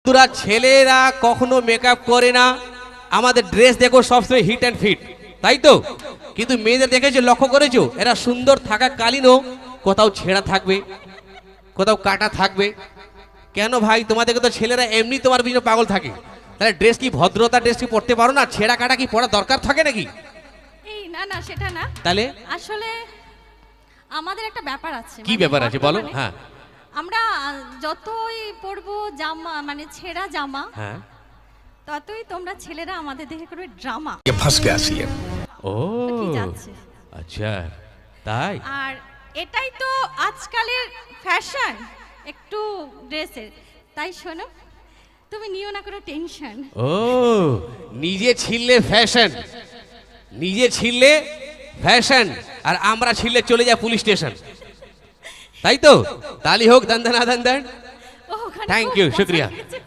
তোরা ছেলেরা কখনো মেকআপ করে না, আমাদের ড্রেস দেখো সবসময় হিট অ্যান্ড ফিট, তাই তো? কিন্তু মেয়েদের দেখেছো, লক্ষ্য করেছো, এরা সুন্দর থাকা কালীনও কোথাও ছেঁড়া থাকবে, কোথাও কাটা থাকবে। কেন ভাই? তোমাদেরকে তো ছেলেরা এমনি তোমার পিছনে পাগল থাকে, তাহলে ড্রেস কি ভদ্রতা ড্রেস কি পরতে পারো না? ছেঁড়া কাটা কি পরা দরকার থাকে নাকি? এই না না, সেটা না। তাহলে আসলে আমাদের একটা ব্যাপার আছে। কি ব্যাপার আছে বলো? হ্যাঁ, আমরা যতই পরবো জামা, মানে ছেঁড়া জামা, হ্যাঁ, ততই তোমরা ছেলেরা আমাদের দেখে করবে ড্রামা। ये फंस गया सी है। ও কি যাচ্ছে। আচ্ছা, তাই? আর এটাই তো আজকালের ফ্যাশন, একটু ড্রেসের। তাই শোনো, তুমি নিও না কোনো টেনশন। ও, নিজে ছিললে ফ্যাশন, নিজে ছিললে ফ্যাশন, আর আমরা ছিললে চলে যায় পুলিশ স্টেশন, তাই তো? তালি হোক, দান দান আদান দান। ওখানে থ্যাংক খুব ইউ, মজা শুক্রিয়া। লেগেছে।